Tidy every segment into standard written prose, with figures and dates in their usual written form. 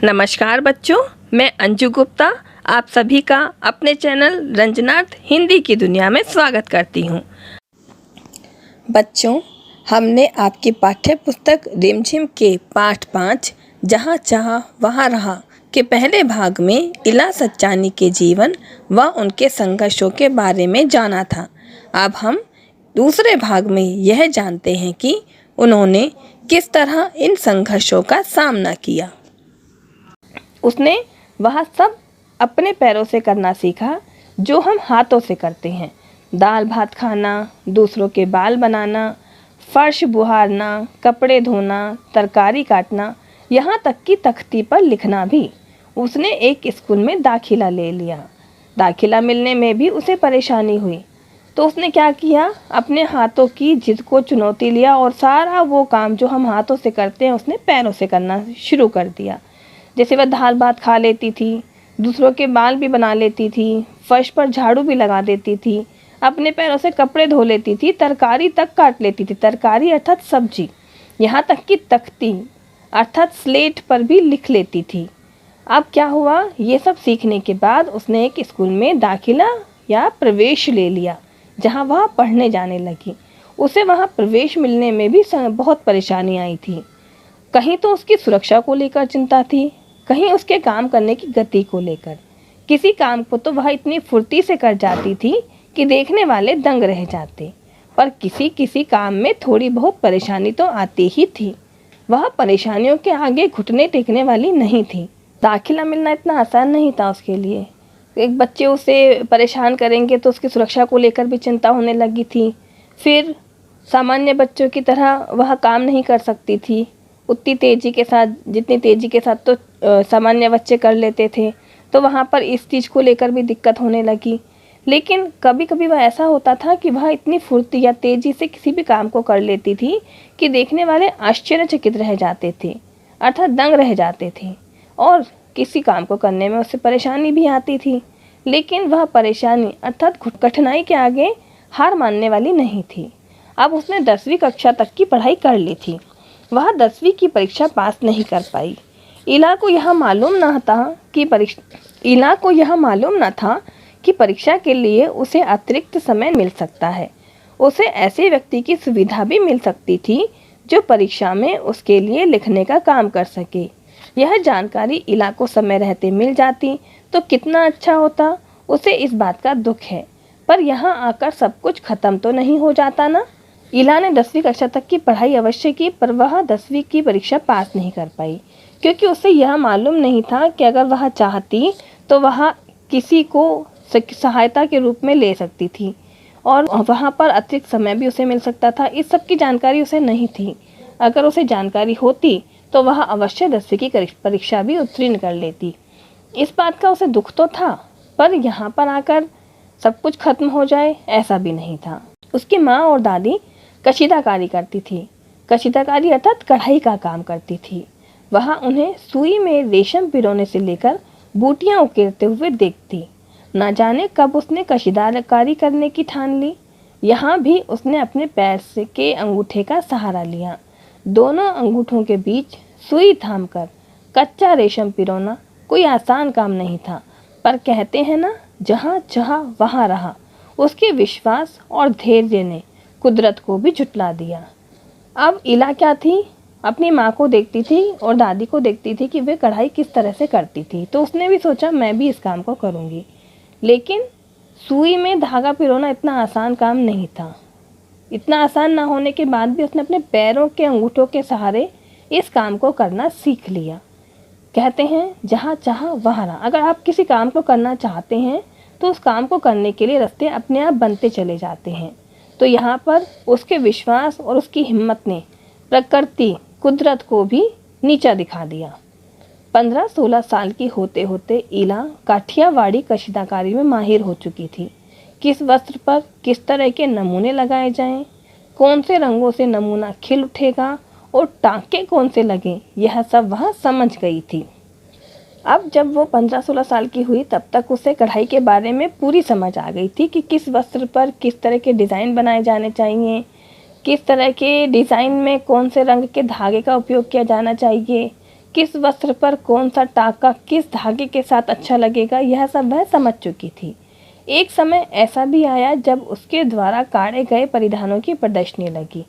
नमस्कार बच्चों, मैं अंजू गुप्ता आप सभी का अपने चैनल रंजनार्थ हिंदी की दुनिया में स्वागत करती हूँ। बच्चों, हमने आपकी पाठ्य पुस्तक रिमझिम के पाठ 5 जहाँ चाहा वहाँ रहा के पहले भाग में इला सच्चानी के जीवन व उनके संघर्षों के बारे में जाना था। अब हम दूसरे भाग में यह जानते हैं कि उन्होंने किस तरह इन संघर्षों का सामना किया। उसने वह सब अपने पैरों से करना सीखा जो हम हाथों से करते हैं। दाल भात खाना, दूसरों के बाल बनाना, फर्श बुहारना, कपड़े धोना, तरकारी काटना, यहाँ तक कि तख्ती पर लिखना भी। उसने एक स्कूल में दाखिला ले लिया। दाखिला मिलने में भी उसे परेशानी हुई, तो उसने क्या किया, अपने हाथों की जिद को चुनौती लिया और सारा वो काम जो हम हाथों से करते हैं उसने पैरों से करना शुरू कर दिया। जैसे वह दाल भात खा लेती थी, दूसरों के बाल भी बना लेती थी, फर्श पर झाड़ू भी लगा देती थी, अपने पैरों से कपड़े धो लेती थी, तरकारी तक काट लेती थी, तरकारी अर्थात सब्जी, यहाँ तक कि तख्ती अर्थात स्लेट पर भी लिख लेती थी। अब क्या हुआ, ये सब सीखने के बाद उसने एक स्कूल में दाखिला या प्रवेश ले लिया जहाँ वह पढ़ने जाने लगी। उसे वहाँ प्रवेश मिलने में भी बहुत परेशानी आई थी। कहीं तो उसकी सुरक्षा को लेकर चिंता थी, कहीं उसके काम करने की गति को लेकर। किसी काम को तो वह इतनी फुर्ती से कर जाती थी कि देखने वाले दंग रह जाते, पर किसी किसी काम में थोड़ी बहुत परेशानी तो आती ही थी। वह परेशानियों के आगे घुटने टेकने वाली नहीं थी। दाखिला मिलना इतना आसान नहीं था उसके लिए। एक बच्चे उसे परेशान करेंगे तो उसकी सुरक्षा को लेकर भी चिंता होने लगी थी। फिर सामान्य बच्चों की तरह वह काम नहीं कर सकती थी उतनी तेज़ी के साथ, जितनी तेज़ी के साथ तो सामान्य बच्चे कर लेते थे। तो वहाँ पर इस चीज़ को लेकर भी दिक्कत होने लगी। लेकिन कभी कभी वह ऐसा होता था कि वह इतनी फुर्ती या तेज़ी से किसी भी काम को कर लेती थी कि देखने वाले आश्चर्यचकित रह जाते थे, अर्थात दंग रह जाते थे। और किसी काम को करने में उससे परेशानी भी आती थी, लेकिन वह परेशानी अर्थात कठिनाई के आगे हार मानने वाली नहीं थी। अब उसने 10वीं कक्षा तक की पढ़ाई कर ली थी। वह 10वीं की परीक्षा पास नहीं कर पाई। इला को यह मालूम न था कि परीक्षा के लिए उसे अतिरिक्त समय मिल सकता है। उसे ऐसे व्यक्ति की सुविधा भी मिल सकती थी जो परीक्षा में उसके लिए लिखने का काम कर सके। यह जानकारी इला को समय रहते मिल जाती तो कितना अच्छा होता। उसे इस बात का दुख है, पर यहाँ आकर सब कुछ खत्म तो नहीं हो जाता ना। इला ने 10वीं कक्षा तक की पढ़ाई अवश्य की, पर वह 10वीं की परीक्षा पास नहीं कर पाई, क्योंकि उसे यह मालूम नहीं था कि अगर वह चाहती तो वह किसी को सहायता के रूप में ले सकती थी और वहाँ पर अतिरिक्त समय भी उसे मिल सकता था। इस सब की जानकारी उसे नहीं थी। अगर उसे जानकारी होती तो वह अवश्य 10वीं की परीक्षा भी उत्तीर्ण कर लेती। इस बात का उसे दुख तो था, पर यहाँ पर आकर सब कुछ खत्म हो जाए ऐसा भी नहीं था। उसकी माँ और दादी कशीदाकारी करती थी। कशीदाकारी अर्थात कढ़ाई का काम करती थी। वह उन्हें सुई में रेशम पिरोने से लेकर बूटियां उकेरते हुए देखती। न जाने कब उसने कशीदाकारी करने की ठान ली। यहाँ भी उसने अपने पैर से के अंगूठे का सहारा लिया। दोनों अंगूठों के बीच सुई थामकर कच्चा रेशम पिरोना कोई आसान काम नहीं था, पर कहते हैं ना, जहाँ चाहा वहाँ रहा। उसके विश्वास और धैर्य ने कुदरत को भी झुठला दिया। अब इला क्या थी, अपनी माँ को देखती थी और दादी को देखती थी कि वे कढ़ाई किस तरह से करती थी, तो उसने भी सोचा मैं भी इस काम को करूँगी। लेकिन सुई में धागा पिरोना इतना आसान काम नहीं था। इतना आसान ना होने के बाद भी उसने अपने पैरों के अंगूठों के सहारे इस काम को करना सीख लिया। कहते हैं जहाँ चाहा वहाँ रहा। अगर आप किसी काम को करना चाहते हैं तो उस काम को करने के लिए रास्ते अपने आप बनते चले जाते हैं। तो यहाँ पर उसके विश्वास और उसकी हिम्मत ने प्रकृति कुदरत को भी नीचा दिखा दिया। 15-16 साल की होते होते इला काठियावाड़ी कशीदाकारी में माहिर हो चुकी थी। किस वस्त्र पर किस तरह के नमूने लगाए जाएं, कौन से रंगों से नमूना खिल उठेगा और टाँके कौन से लगें, यह सब वह समझ गई थी। अब जब वो 15-16 साल की हुई तब तक उसे कढ़ाई के बारे में पूरी समझ आ गई थी कि किस वस्त्र पर किस तरह के डिज़ाइन बनाए जाने चाहिए, किस तरह के डिज़ाइन में कौन से रंग के धागे का उपयोग किया जाना चाहिए, किस वस्त्र पर कौन सा टाका किस धागे के साथ अच्छा लगेगा, यह सब वह समझ चुकी थी। एक समय ऐसा भी आया जब उसके द्वारा काढ़े गए परिधानों की प्रदर्शनी लगी।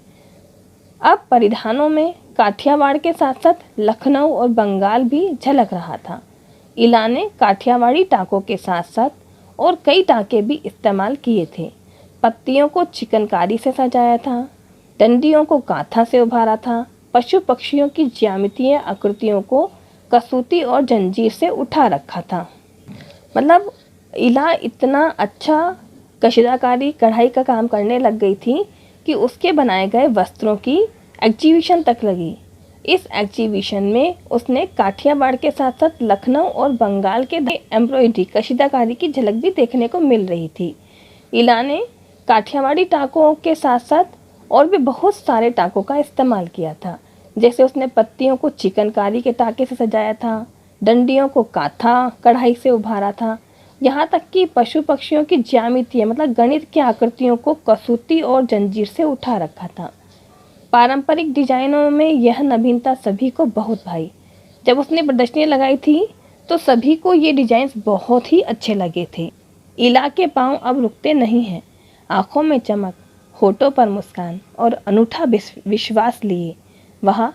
अब परिधानों में काठियावाड़ के साथ साथ लखनऊ और बंगाल भी झलक रहा था। इला ने काठियावाड़ी टाकों के साथ साथ और कई टाके भी इस्तेमाल किए थे। पत्तियों को चिकनकारी से सजाया था, डंडियों को कांथा से उभारा था, पशु पक्षियों की ज्यामितीय आकृतियों को कसूती और जंजीर से उठा रखा था। मतलब इला इतना अच्छा कशीदाकारी कढ़ाई का काम करने लग गई थी कि उसके बनाए गए वस्त्रों की एग्जीबिशन तक लगी। इस एग्जीबिशन में उसने काठियावाड़ के साथ साथ लखनऊ और बंगाल के एम्ब्रॉयडरी कशीदाकारी की झलक भी देखने को मिल रही थी। इला ने काठियावाड़ी टाकों के साथ साथ और भी बहुत सारे टाकों का इस्तेमाल किया था। जैसे उसने पत्तियों को चिकनकारी के टाके से सजाया था, डंडियों को कांथा कढ़ाई से उभारा था, यहाँ तक कि पशु पक्षियों की ज्यामितीय मतलब गणित की आकृतियों को कसूती और जंजीर से उठा रखा था। पारंपरिक डिजाइनों में यह नवीनता सभी को बहुत भाई। जब उसने प्रदर्शनी लगाई थी तो सभी को ये डिजाइन्स बहुत ही अच्छे लगे थे। इला के पाँव अब रुकते नहीं हैं। आँखों में चमक, होठों पर मुस्कान और अनूठा विश्वास लिए वह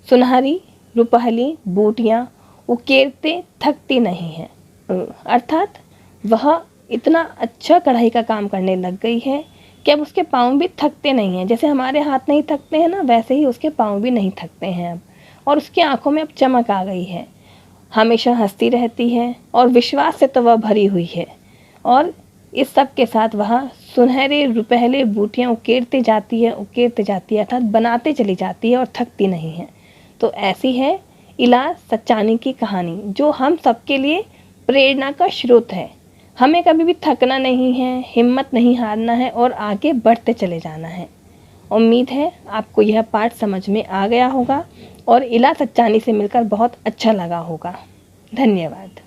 सुनहरी रुपहली बूटियाँ उकेरते थकती नहीं हैं। अर्थात वह इतना अच्छा कढ़ाई का काम करने लग गई है कि अब उसके पाँव भी थकते नहीं हैं। जैसे हमारे हाथ नहीं थकते हैं ना, वैसे ही उसके पाँव भी नहीं थकते हैं अब। और उसकी आंखों में अब चमक आ गई है, हमेशा हंसती रहती है और विश्वास से तो वह भरी हुई है। और इस सब के साथ वह सुनहरे रुपहले बूटियाँ उकेरते जाती है अर्थात बनाते चली जाती है और थकती नहीं है। तो ऐसी है इला सचानी की कहानी, जो हम सबके लिए प्रेरणा का स्रोत है। हमें कभी भी थकना नहीं है, हिम्मत नहीं हारना है और आगे बढ़ते चले जाना है। उम्मीद है आपको यह पाठ समझ में आ गया होगा और इला सचानी से मिलकर बहुत अच्छा लगा होगा। धन्यवाद।